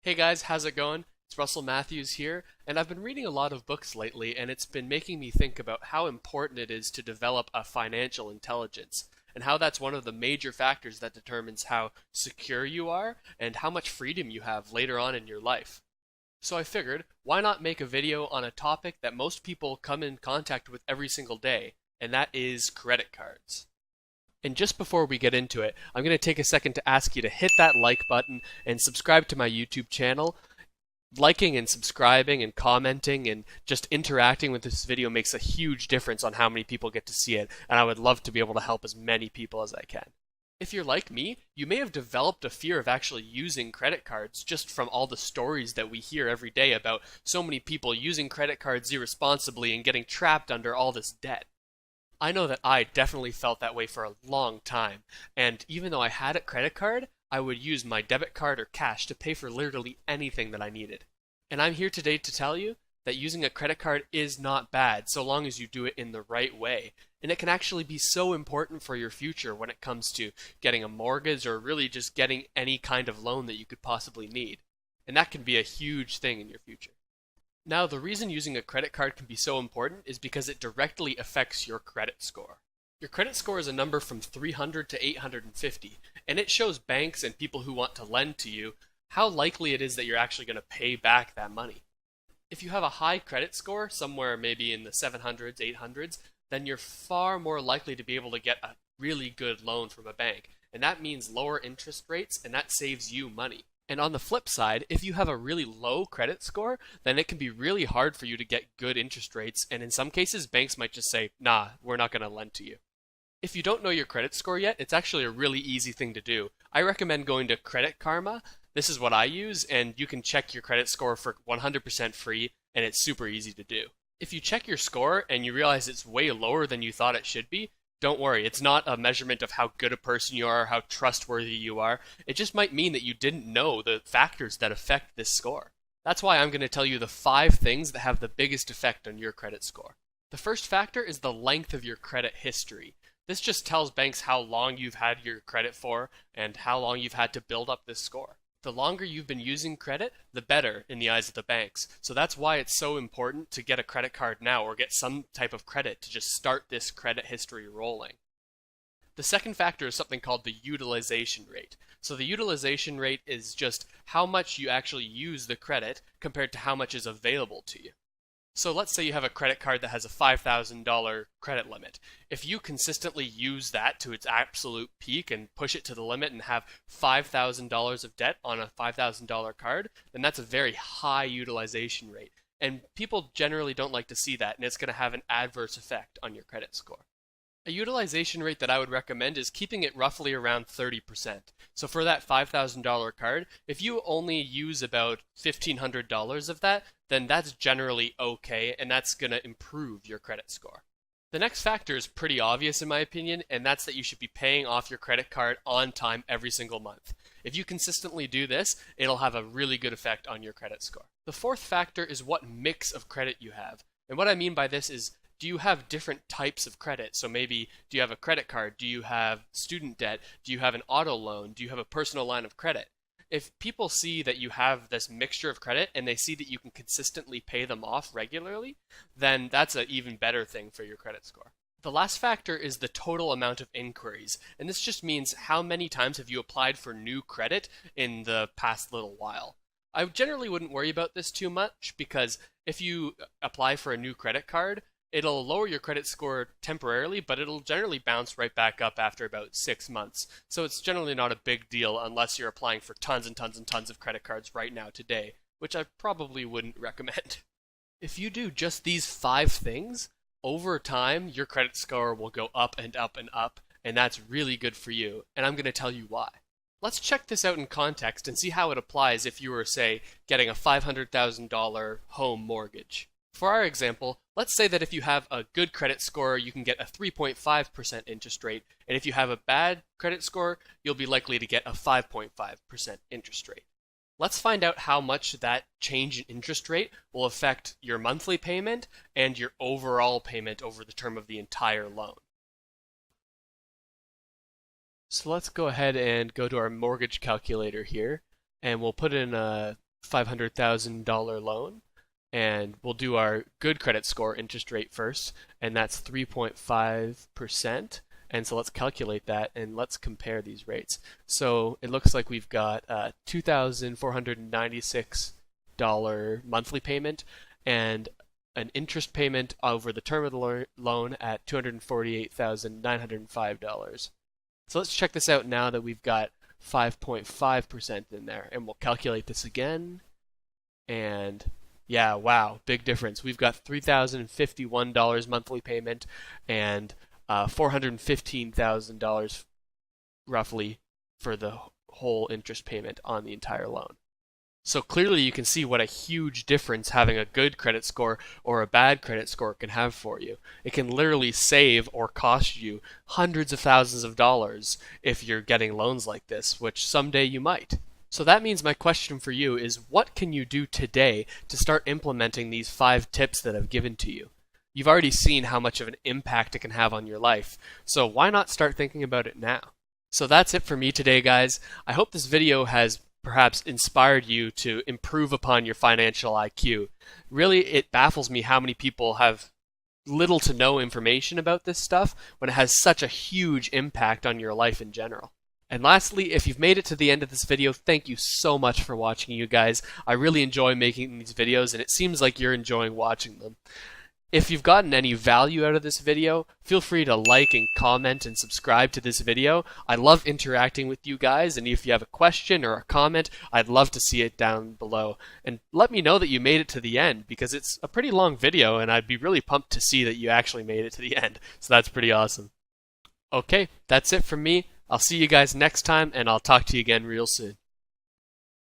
Hey guys, how's it going? It's Russell Matthews here, and I've been reading a lot of books lately, and it's been making me think about how important it is to develop a financial intelligence, and how that's one of the major factors that determines how secure you are and how much freedom you have later on in your life. So I figured, why not make a video on a topic that most people come in contact with every single day, and that is credit cards. And just before we get into it, I'm going to take a second to ask you to hit that like button and subscribe to my YouTube channel. Liking and subscribing and commenting and just interacting with this video makes a huge difference on how many people get to see it, and I would love to be able to help as many people as I can. If you're like me, you may have developed a fear of actually using credit cards just from all the stories that we hear every day about so many people using credit cards irresponsibly and getting trapped under all this debt. I know that I definitely felt that way for a long time, and even though I had a credit card, I would use my debit card or cash to pay for literally anything that I needed. And I'm here today to tell you that using a credit card is not bad so long as you do it in the right way. And it can actually be so important for your future when it comes to getting a mortgage or really just getting any kind of loan that you could possibly need. And that can be a huge thing in your future. Now, the reason using a credit card can be so important is because it directly affects your credit score. Your credit score is a number from 300 to 850, and it shows banks and people who want to lend to you how likely it is that you're actually going to pay back that money. If you have a high credit score, somewhere maybe in the 700s, 800s, then you're far more likely to be able to get a really good loan from a bank, and that means lower interest rates, and that saves you money. And on the flip side, if you have a really low credit score, then it can be really hard for you to get good interest rates, and in some cases, banks might just say, nah, we're not going to lend to you. If you don't know your credit score yet, it's actually a really easy thing to do. I recommend going to Credit Karma. This is what I use, and you can check your credit score for 100% free, and it's super easy to do. If you check your score and you realize it's way lower than you thought it should be, don't worry, it's not a measurement of how good a person you are, how trustworthy you are. It just might mean that you didn't know the factors that affect this score. That's why I'm going to tell you the 5 things that have the biggest effect on your credit score. The first factor is the length of your credit history. This just tells banks how long you've had your credit for and how long you've had to build up this score. The longer you've been using credit, the better in the eyes of the banks. So that's why it's so important to get a credit card now or get some type of credit to just start this credit history rolling. The second factor is something called the utilization rate. So the utilization rate is just how much you actually use the credit compared to how much is available to you. So let's say you have a credit card that has a $5,000 credit limit. If you consistently use that to its absolute peak and push it to the limit and have $5,000 of debt on a $5,000 card, then that's a very high utilization rate. And people generally don't like to see that, and it's going to have an adverse effect on your credit score. A utilization rate that I would recommend is keeping it roughly around 30%. So for that $5,000 card, if you only use about $1,500 of that, then that's generally okay, and that's going to improve your credit score. The next factor is pretty obvious in my opinion, and that's that you should be paying off your credit card on time every single month. If you consistently do this, it'll have a really good effect on your credit score. The fourth factor is what mix of credit you have. And what I mean by this is, do you have different types of credit? So maybe, do you have a credit card? Do you have student debt? Do you have an auto loan? Do you have a personal line of credit? If people see that you have this mixture of credit and they see that you can consistently pay them off regularly, then that's an even better thing for your credit score. The last factor is the total amount of inquiries, and this just means how many times have you applied for new credit in the past little while. I generally wouldn't worry about this too much because if you apply for a new credit card, it'll lower your credit score temporarily, but it'll generally bounce right back up after about 6 months. So it's generally not a big deal unless you're applying for tons and tons and tons of credit cards right now today, which I probably wouldn't recommend. If you do just these 5 things, over time your credit score will go up and up and up, and that's really good for you, and I'm going to tell you why. Let's check this out in context and see how it applies if you were, say, getting a $500,000 home mortgage. For our example, let's say that if you have a good credit score, you can get a 3.5% interest rate, and if you have a bad credit score, you'll be likely to get a 5.5% interest rate. Let's find out how much that change in interest rate will affect your monthly payment and your overall payment over the term of the entire loan. So let's go ahead and go to our mortgage calculator here, and we'll put in a $500,000 loan, and we'll do our good credit score interest rate first, and that's 3.5%. And so let's calculate that and let's compare these rates. So it looks like we've got a $2,496 monthly payment and an interest payment over the term of the loan at $248,905. So let's check this out now that we've got 5.5% in there, and we'll calculate this again. And yeah, wow, big difference. We've got $3,051 monthly payment and $415,000 roughly for the whole interest payment on the entire loan. So clearly you can see what a huge difference having a good credit score or a bad credit score can have for you. It can literally save or cost you hundreds of thousands of dollars if you're getting loans like this, which someday you might. So that means my question for you is, what can you do today to start implementing these 5 tips that I've given to you? You've already seen how much of an impact it can have on your life, so why not start thinking about it now? So that's it for me today, guys. I hope this video has perhaps inspired you to improve upon your financial IQ. Really, it baffles me how many people have little to no information about this stuff when it has such a huge impact on your life in general. And lastly, if you've made it to the end of this video, thank you so much for watching, you guys. I really enjoy making these videos, and it seems like you're enjoying watching them. If you've gotten any value out of this video, feel free to like and comment and subscribe to this video. I love interacting with you guys, and if you have a question or a comment, I'd love to see it down below. And let me know that you made it to the end, because it's a pretty long video, and I'd be really pumped to see that you actually made it to the end. So that's pretty awesome. Okay, that's it from me. I'll see you guys next time, and I'll talk to you again real soon.